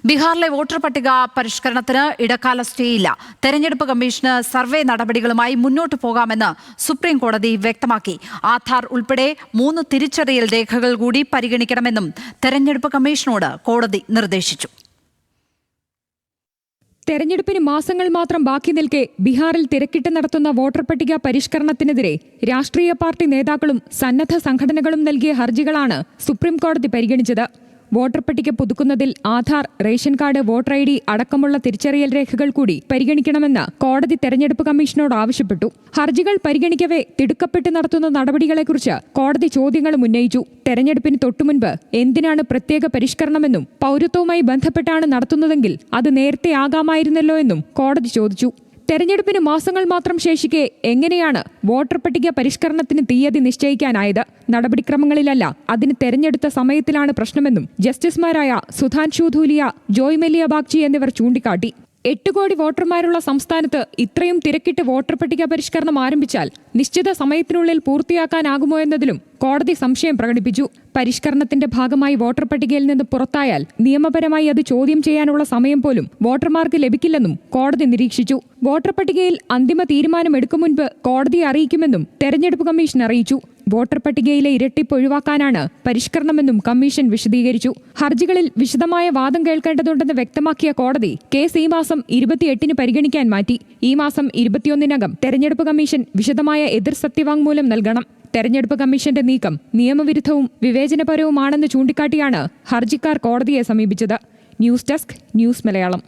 ബീഹാറിലെ വോട്ടർ പട്ടിക പരിഷ്കരണത്തിന് ഇടക്കാല സ്റ്റേയില്ല. തെരഞ്ഞെടുപ്പ് കമ്മീഷന് സർവേ നടപടികളുമായി മുന്നോട്ടു പോകാമെന്ന് സുപ്രീം കോടതി വ്യക്തമാക്കി. ആധാർ ഉൾപ്പെടെ 3 തിരിച്ചറിയൽ രേഖകൾ കൂടി പരിഗണിക്കണമെന്നും തെരഞ്ഞെടുപ്പ് കമ്മീഷനോട് കോടതി നിർദ്ദേശിച്ചു. തെരഞ്ഞെടുപ്പിന് മാസങ്ങൾ മാത്രം ബാക്കി നിൽക്കെ ബീഹാറിൽ തിരക്കിട്ട് നടത്തുന്ന വോട്ടർ പട്ടിക പരിഷ്കരണത്തിനെതിരെ രാഷ്ട്രീയ പാർട്ടി നേതാക്കളും സന്നദ്ധ സംഘടനകളും നൽകിയ ഹർജികളാണ് സുപ്രീം കോടതി പരിഗണിച്ചത്. വോട്ടർ പട്ടിക പുതുക്കുന്നതിൽ Aadhaar, ration card, voter ID അടക്കമുള്ള തിരിച്ചറിയൽ രേഖകൾ കൂടി പരിഗണിക്കണമെന്ന് കോടതി തെരഞ്ഞെടുപ്പ് കമ്മീഷനോട് ആവശ്യപ്പെട്ടു. ഹർജികൾ പരിഗണിക്കവേ തിടുക്കപ്പെട്ട് നടത്തുന്ന നടപടികളെക്കുറിച്ച് കോടതി ചോദ്യങ്ങളും ഉന്നയിച്ചു. തെരഞ്ഞെടുപ്പിന് തൊട്ടുമുൻപ് എന്തിനാണ് പ്രത്യേക പരിഷ്കരണമെന്നും പൗരത്വവുമായി ബന്ധപ്പെട്ടാണ് നടത്തുന്നതെങ്കിൽ അത് നേരത്തെ ആകാമായിരുന്നല്ലോ എന്നും കോടതി ചോദിച്ചു. തെരഞ്ഞെടുപ്പിന് മാസങ്ങൾ മാത്രം ശേഷിക്കെ എങ്ങനെയാണ് വോട്ടർ പട്ടിക പരിഷ്കരണത്തിന് തീയതി നിശ്ചയിക്കാനായത്? നടപടിക്രമങ്ങളിലല്ല, അതിന് തെരഞ്ഞെടുത്ത സമയത്തിലാണ് പ്രശ്നമെന്നും ജസ്റ്റിസുമാരായ സുധാൻഷു ധൂലിയ, ജോയ് മല്യ ബാഗ്ചി എന്നിവർ ചൂണ്ടിക്കാട്ടി. 8 കോടി വോട്ടർമാരുള്ള സംസ്ഥാനത്ത് ഇത്രയും തിരക്കിട്ട് വോട്ടർ പട്ടിക പരിഷ്കരണം ആരംഭിച്ചാൽ നിശ്ചിത സമയത്തിനുള്ളിൽ പൂർത്തിയാക്കാനാകുമോ എന്നതിലും കോടതി സംശയം പ്രകടിപ്പിച്ചു. പരിഷ്കരണത്തിന്റെ ഭാഗമായി വോട്ടർ പട്ടികയിൽ നിന്ന് പുറത്തായാൽ നിയമപരമായി അത് ചോദ്യം ചെയ്യാനുള്ള സമയം പോലും വോട്ടർമാർക്ക് ലഭിക്കില്ലെന്നും കോടതി നിരീക്ഷിച്ചു. വോട്ടർ പട്ടികയിൽ അന്തിമ തീരുമാനം എടുക്കും മുൻപ് കോടതിയെ അറിയിക്കുമെന്നും തെരഞ്ഞെടുപ്പ് കമ്മീഷൻ അറിയിച്ചു. വോട്ടർ പട്ടികയിലെ ഇരട്ടിപ്പ് ഒഴിവാക്കാനാണ് പരിഷ്കരണമെന്നും കമ്മീഷൻ വിശദീകരിച്ചു. ഹർജികളിൽ വിശദമായ വാദം കേൾക്കേണ്ടതുണ്ടെന്ന് വ്യക്തമാക്കിയ കോടതി കേസ് ഈ മാസം 28-ന് പരിഗണിക്കാൻ മാറ്റി. ഈ മാസം 21-നകം തെരഞ്ഞെടുപ്പ് കമ്മീഷൻ വിശദമായ എതിർ സത്യവാങ്മൂലം നൽകണം. തെരഞ്ഞെടുപ്പ് കമ്മീഷന്റെ നീക്കം നിയമവിരുദ്ധവും വിവേചനപരവുമാണെന്ന് ചൂണ്ടിക്കാട്ടിയാണ് ഹർജിക്കാർ കോടതിയെ സമീപിച്ചത്. News desk, news Malayalam.